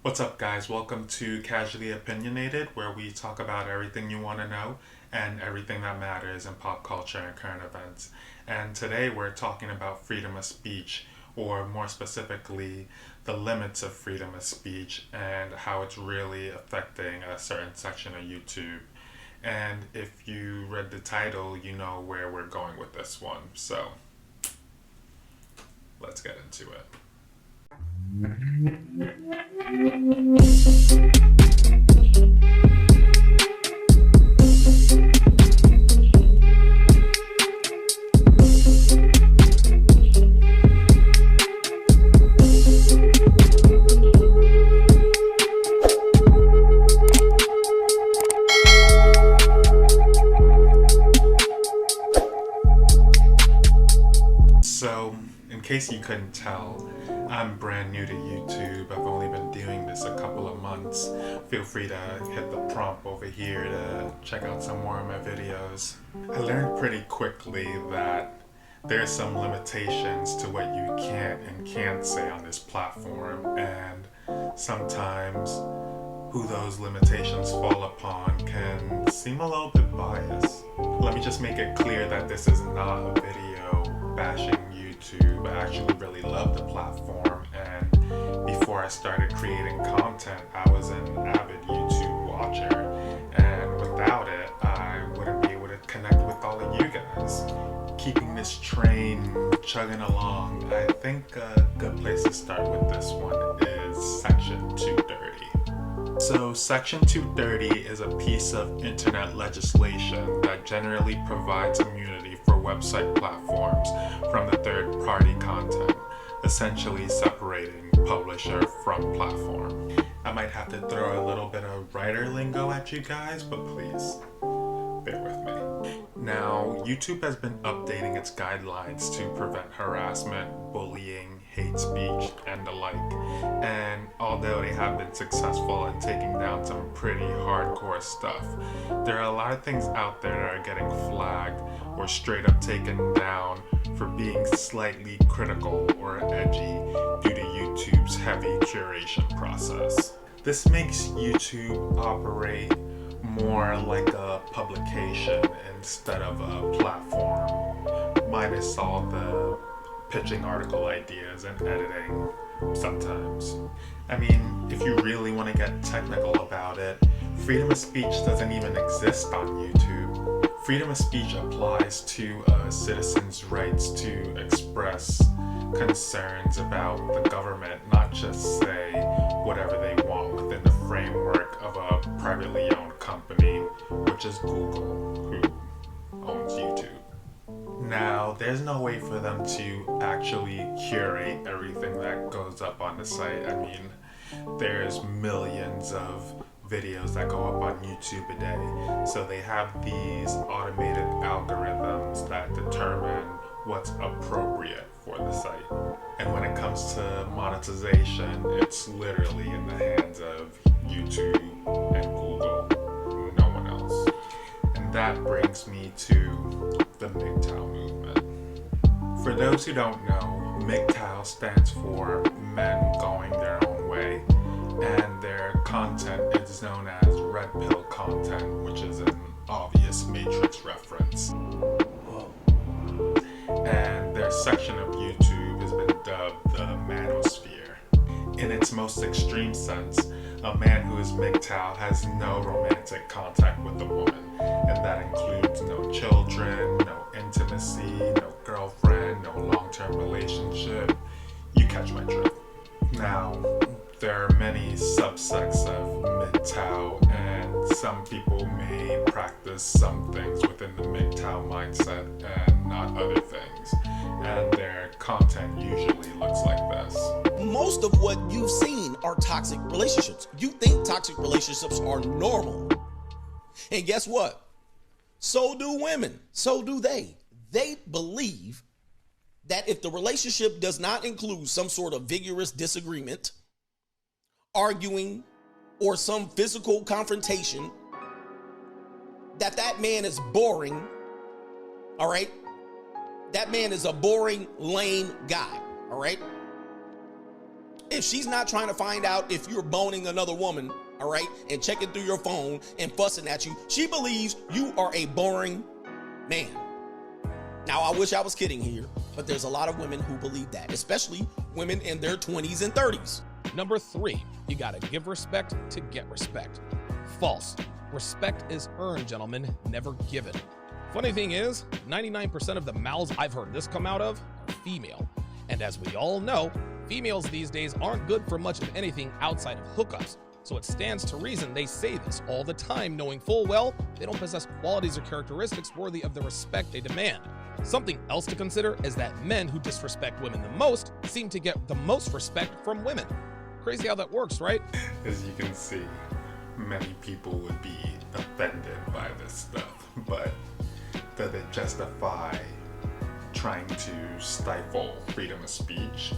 What's up, guys? Welcome to Casually Opinionated, where we talk about everything you want to know and everything that matters in pop culture and current events. And today we're talking about freedom of speech, or more specifically, the limits of freedom of speech and how it's really affecting a certain section of YouTube. And if you read the title, you know where we're going with this one. So let's get into it. So, in case you couldn't tell, I'm brand new to YouTube. I've only been doing this a couple of months. Feel free to hit the prompt over here to check out some more of my videos. I learned pretty quickly that there's some limitations to what you can and can't say on this platform, and sometimes who those limitations fall upon can seem a little bit biased. Let me just make it clear that this is not a video bashing YouTube. I actually really love the platform, and before I started creating content, I was an avid YouTube watcher, and without it, I wouldn't be able to connect with all of you guys. Keeping this train chugging along, I think a good place to start with this one is Section 230. So Section 230 is a piece of internet legislation that generally provides immunity for website platforms from the third-party content, essentially separating publisher from platform. I might have to throw a little bit of writer lingo at you guys, but please bear with me. Now, YouTube has been updating its guidelines to prevent harassment, bullying, hate speech, and the like. And although they have been successful in taking down some pretty hardcore stuff, there are a lot of things out there that are getting flagged or straight up taken down for being slightly critical or edgy due to YouTube's heavy curation process. This makes YouTube operate more like a publication instead of a platform, minus all the pitching article ideas and editing sometimes. I mean, if you really want to get technical about it, freedom of speech doesn't even exist on YouTube. Freedom of speech applies to a citizen's rights to express concerns about the government, not just say whatever they want within the framework of a privately owned company, which is Google, who owns YouTube. Now, there's no way for them to actually curate everything that goes up on the site. I mean, there's millions of videos that go up on YouTube a day. So they have these automated algorithms that determine what's appropriate for the site. And when it comes to monetization, it's literally in the hands of YouTube and Google, no one else. And that brings me to the MGTOW movement. For those who don't know, MGTOW stands for Men Going Their Own Way, and their content is known as red pill content, which is an obvious Matrix reference. And their section of YouTube has been dubbed the Manosphere. In its most extreme sense, a man who is MGTOW has no romantic contact with a woman, and that includes no children, no intimacy, no girlfriend, no long-term relationship. You catch my drift. Now, there are many subsects of MGTOW, and some people may practice some things within the MGTOW mindset and not other things, and their content usually looks like this. Most of what you've seen are toxic relationships. You think toxic relationships are normal. And guess what? So do women. So do they. They believe that if the relationship does not include some sort of vigorous disagreement, arguing, or some physical confrontation, that man is boring. All right? That man is a boring, lame guy. All right? If she's not trying to find out if you're boning another woman, all right, and checking through your phone and fussing at you, she believes you are a boring man. Now, I wish I was kidding here, but there's a lot of women who believe that, especially women in their 20s and 30s. Number 3, you gotta give respect to get respect. False. Respect is earned, gentlemen, never given. Funny thing is, 99% of the mouths I've heard this come out of are female. And as we all know, females these days aren't good for much of anything outside of hookups. So it stands to reason they say this all the time, knowing full well they don't possess qualities or characteristics worthy of the respect they demand. Something else to consider is that men who disrespect women the most seem to get the most respect from women. Crazy how that works, right? As you can see, many people would be offended by this stuff, but does it justify trying to stifle freedom of speech?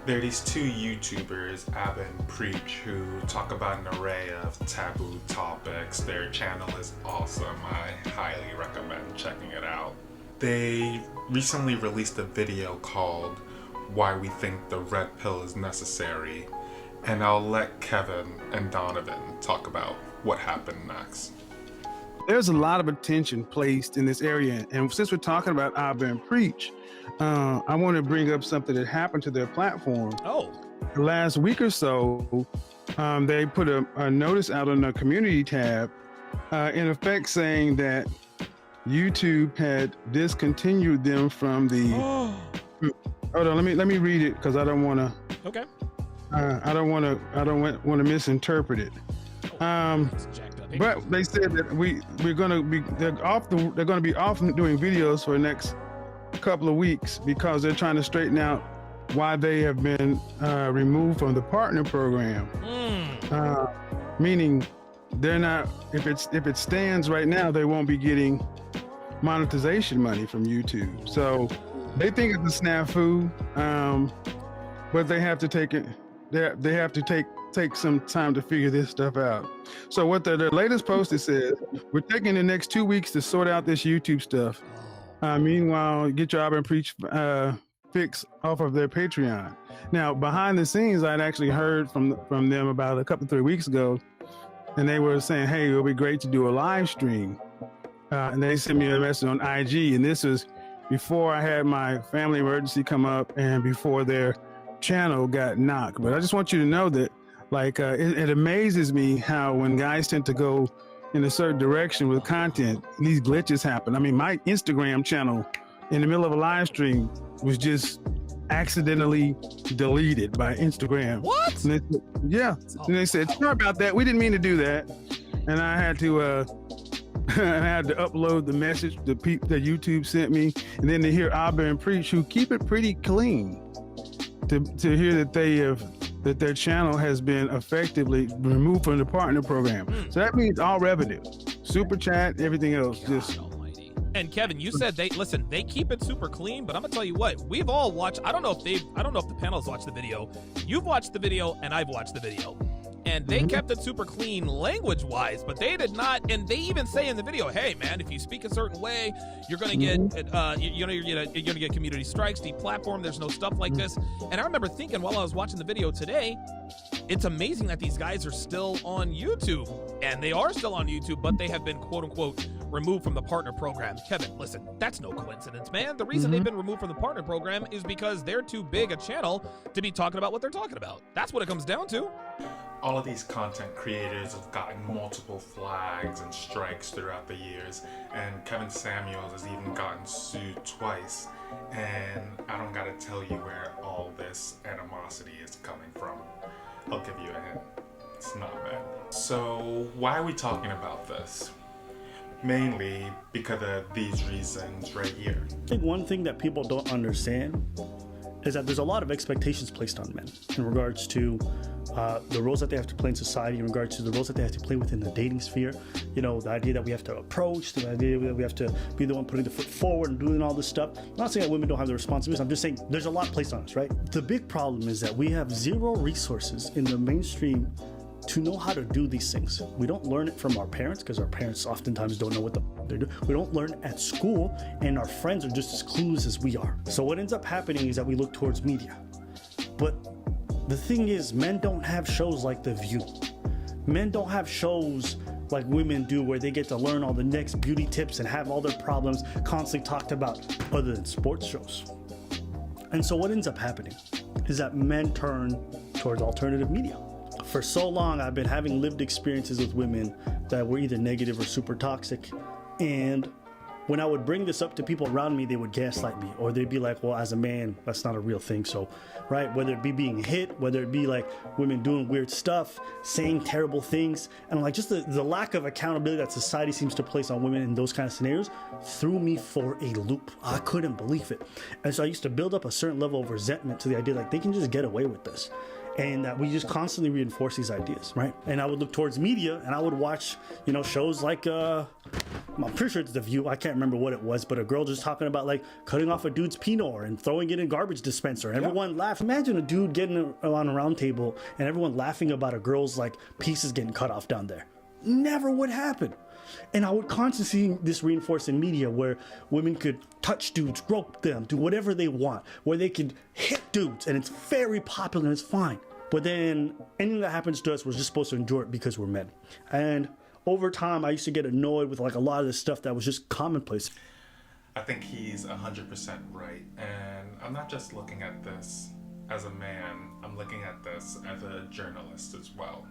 There are these two YouTubers, Ab and Preach, who talk about an array of taboo topics. Their channel is awesome. I highly recommend checking it out. They recently released a video called Why We Think the Red Pill is Necessary, and I'll let Kevin and Donovan talk about what happened next. There's a lot of attention placed in this area, and since we're talking about Ab and Preach, I want to bring up something that happened to their platform. Oh. Last week or so, they put a notice out on the community tab, in effect saying that YouTube had discontinued them from the. Hold on, let me read it because I don't want to. Okay. I don't want to misinterpret it. But they said that they're gonna be off doing videos for the next couple of weeks because they're trying to straighten out why they have been removed from the partner program. Meaning they're not, if it stands right now, they won't be getting monetization money from YouTube. So they think it's a snafu, but they have to take it. They have to take some time to figure this stuff out. So what their latest post it says, we're taking the next 2 weeks to sort out this YouTube stuff. Meanwhile, get your Ab and Preach fix off of their Patreon. Now, behind the scenes, I'd actually heard from them about a couple 3 weeks ago, and they were saying, "Hey, it'll be great to do a live stream." And they sent me a message on IG, and this was before I had my family emergency come up and before their channel got knocked. But I just want you to know that, like, it amazes me how when guys tend to go in a certain direction with content, these glitches happen. I mean, my Instagram channel in the middle of a live stream was just accidentally deleted by Instagram. What? And and they said, sorry about that. We didn't mean to do that. And I had to upload the message that YouTube sent me, and then to hear Ab and Preach, who keep it pretty clean, to hear that their channel has been effectively removed from the partner program. So that means all revenue, super chat, everything else. Almighty. And Kevin, you said they keep it super clean, but I'm gonna tell you what, we've all watched. I don't know if the panel's watched the video. You've watched the video, and I've watched the video. And they kept it super clean language-wise, but they did not. And they even say in the video, "Hey, man, if you speak a certain way, you're gonna get, you're gonna get community strikes, deplatform. There's no stuff like this." And I remember thinking while I was watching the video today, it's amazing that these guys are still on YouTube, and they are still on YouTube, but they have been quote unquote removed from the partner program. Kevin, listen, that's no coincidence, man. The reason they've been removed from the partner program is because they're too big a channel to be talking about what they're talking about. That's what it comes down to. All of these content creators have gotten multiple flags and strikes throughout the years, and Kevin Samuels has even gotten sued twice. And I don't gotta tell you where all this animosity is coming from. I'll give you a hint. It's not bad. So why are we talking about this? Mainly because of these reasons right here. I think one thing that people don't understand is that there's a lot of expectations placed on men in regards to the roles that they have to play in society, in regards to the roles that they have to play within the dating sphere. You know, the idea that we have to approach, the idea that we have to be the one putting the foot forward and doing all this stuff. I'm not saying that women don't have the responsibilities. I'm just saying there's a lot placed on us, right? The big problem is that we have zero resources in the mainstream to know how to do these things. We don't learn it from our parents because our parents oftentimes don't know what they're doing. We don't learn at school, and our friends are just as clueless as we are. So what ends up happening is that we look towards media. But the thing is, men don't have shows like The View. Men don't have shows like women do where they get to learn all the next beauty tips and have all their problems constantly talked about other than sports shows. And so what ends up happening is that men turn towards alternative media. For so long, I've been having lived experiences with women that were either negative or super toxic. And when I would bring this up to people around me, they would gaslight me, or they'd be like, well, as a man, that's not a real thing. So, right, whether it be being hit, whether it be like women doing weird stuff, saying terrible things, and like just the lack of accountability that society seems to place on women in those kind of scenarios threw me for a loop. I couldn't believe it. And so I used to build up a certain level of resentment to the idea like they can just get away with this. And that we just constantly reinforce these ideas, right? And I would look towards media and I would watch, you know, shows like, I'm pretty sure it's The View. I can't remember what it was, but a girl just talking about like cutting off a dude's penile and throwing it in a garbage dispenser. And everyone laughed. Imagine a dude getting on a round table and everyone laughing about a girl's like pieces getting cut off down there. Never would happen. And I would constantly see this reinforced in media where women could touch dudes, grope them, do whatever they want, where they could hit dudes, and it's very popular and it's fine. But then anything that happens to us, we're just supposed to endure it because we're men. And over time, I used to get annoyed with like a lot of this stuff that was just commonplace. I think he's 100% right. And I'm not just looking at this as a man, I'm looking at this as a journalist as well.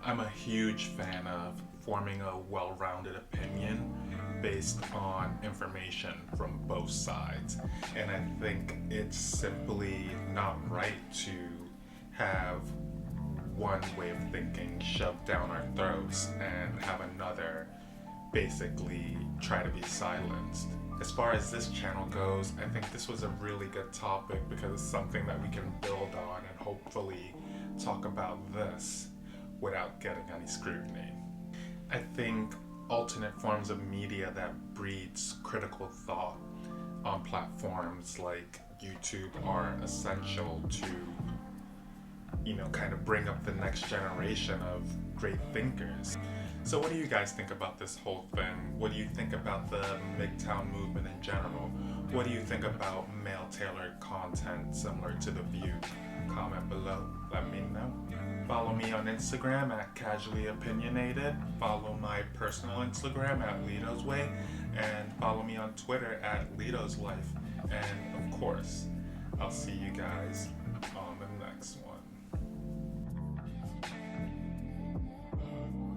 I'm a huge fan of forming a well-rounded opinion based on information from both sides. And I think it's simply not right to have one way of thinking shoved down our throats and have another basically try to be silenced. As far as this channel goes, I think this was a really good topic because it's something that we can build on and hopefully talk about this without getting any scrutiny. I think alternate forms of media that breeds critical thought on platforms like YouTube are essential to, you know, kind of bring up the next generation of great thinkers. So what do you guys think about this whole thing? What do you think about the MGTOW movement in general? What do you think about male-tailored content similar to The View? Comment below, let me know. Follow me on Instagram at Casually Opinionated. Follow my personal Instagram at Litoswaay. And follow me on Twitter at Litoslife. And of course, I'll see you guys on the next one.